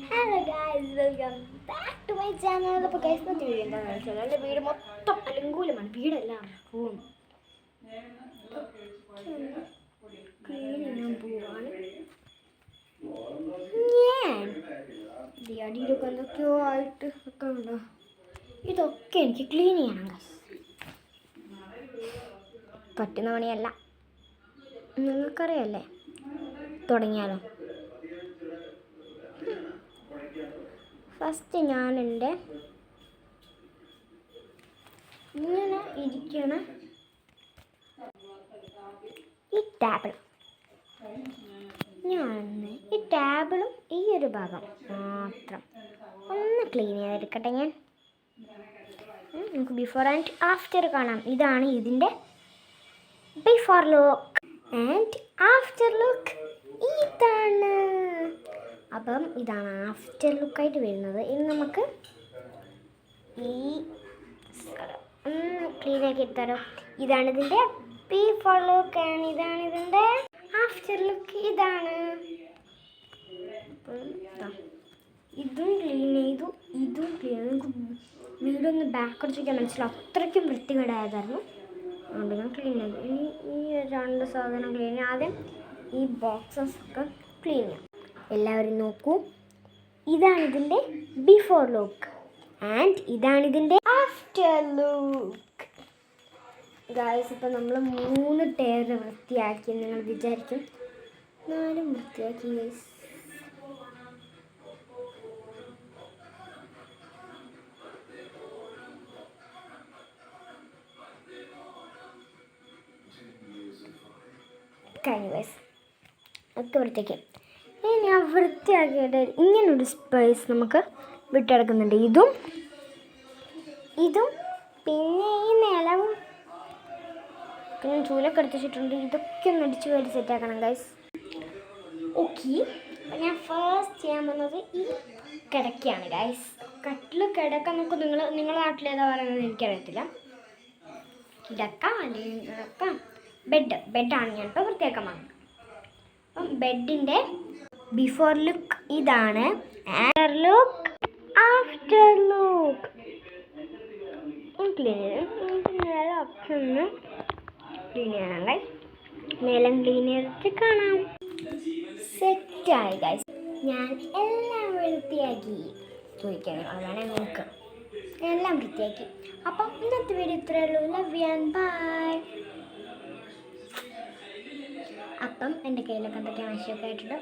Hello guys, welcome back to my channel. അപ്പോൾ guys ഇന്നത്തെ video എന്താണെന്ന് വെച്ചാൽ എൻ്റെ വീട് മൊത്തം അലങ്കൂലമാണ്. വീടെല്ലാം റൂം ക്ലീൻ ചെയ്യാൻ പോവാണ് ഞാൻ. ഈ അടിയിലൊക്കെ എന്തൊക്കെയോ ആയിട്ട് ഒക്കെ ഉണ്ടോ, ഇതൊക്കെ എനിക്ക് ക്ലീൻ ചെയ്യണം ഗൈസ്. പറ്റുന്ന പണിയല്ല, നിങ്ങൾക്കറിയല്ലേ. തുടങ്ങിയാലോ? ഫസ്റ്റ് ഞാൻ എൻ്റെ ഇങ്ങനെ ഇരിക്കണ ഈ ടേബിളും ഈ ഒരു ഭാഗം മാത്രം ഒന്ന് ക്ലീൻ ചെയ്തെടുക്കട്ടെ ഞാൻ. നമുക്ക് ബിഫോർ ആൻഡ് ആഫ്റ്റർ കാണാം. ഇതാണ് ഇതിൻ്റെ before look and after look. ഇതാണ്, അപ്പം ഇതാണ് ആഫ്റ്റർ ലുക്കായിട്ട് വരുന്നത്. ഇനി നമുക്ക് ഈ ഒന്ന് ക്ലീൻ ആക്കി എടുത്താലോ. ഇതാണ് ഇതിൻ്റെ ബിഫോർ ലുക്ക് ആൻഡ് ഇതാണ് ഇതിൻ്റെ ആഫ്റ്റർ ലുക്ക്. ഇതാണ് ഇതും ക്ലീൻ ചെയ്തു, ഇതും ക്ലീൻ ചെയ്തു. വീടൊന്ന് ബാക്ക് അടിച്ചിരിക്കാൻ മനസ്സിലാവും, അത്രയ്ക്കും വൃത്തികേടായതായിരുന്നു. അതുകൊണ്ട് ഞാൻ ക്ലീൻ ചെയ്തു. ഇനി ഈ രണ്ട് സാധനം ക്ലീൻ ചെയ്യാം. ആദ്യം ഈ ബോക്സസ് ഒക്കെ ക്ലീൻ ചെയ്യാം. എല്ലാവരും നോക്കൂ, ഇതാണ് ഇതിൻ്റെ ബിഫോർ ലുക്ക് ആൻഡ് ഇതാണ് ഇതിൻ്റെ ആഫ്റ്റർ ലുക്ക്. ഗായ്സ്, ഇപ്പം നമ്മൾ 3 ടയർ വൃത്തിയാക്കി. നിങ്ങൾ വിചാരിക്കും 4 വൃത്തിയാക്കി ഗൈസ്. കഴിഞ്ഞു ഗൈസ്, ഒക്കെ വൃത്തിയാക്കി. ഞാൻ വൃത്തിയാക്കിയിട്ട് ഇങ്ങനൊരു സ്പേസ് നമുക്ക് വിട്ടെടുക്കുന്നുണ്ട്. ഇതും പിന്നെ ഈ നിലവും പിന്നെ ചൂലൊക്കെ എടുത്ത് വെച്ചിട്ടുണ്ട്. ഇതൊക്കെ ഒന്ന് അടിച്ച് കയറി സെറ്റാക്കണം ഗൈസ്. ഓക്കെ, അപ്പം ഞാൻ ഫസ്റ്റ് ചെയ്യാൻ പോകുന്നത് ഈ കിടക്കയാണ് ഗൈസ്. കട്ടിൽ കിടക്ക നമുക്ക് നിങ്ങളുടെ നാട്ടിലേതാ പറയുന്നത് എനിക്കറിയത്തില്ല. കിടക്ക അല്ലെങ്കിൽ കിടക്ക ബെഡാണ് ഞാൻ ഇപ്പോൾ വൃത്തിയാക്കാൻ പോകുന്നത്. അപ്പം ബെഡിൻ്റെ ബിഫോർ ലുക്ക് ഇതാണ്, after look after look. Clean നേരം ഒക്കെ ഒന്ന് ക്ലീൻ ചെയ്യണം ഗൈസ്. നിലം ക്ലീൻ ചെയ്തിട്ട് കാണാം. സെറ്റായി ഗൈസ്, ഞാൻ എല്ലാം വൃത്തിയാക്കി. ചോദിക്കാൻ അതാണ് നോക്ക്, എല്ലാം വൃത്തിയാക്കി. അപ്പം ഇന്നത്തെ വീഡിയോ ഇത്രയേ ഉള്ളൂ. Love you and bye. അപ്പം എൻ്റെ കയ്യിലൊക്കെ എന്തൊക്കെയാണ് ആവശ്യമൊക്കെ ആയിട്ടുണ്ട്.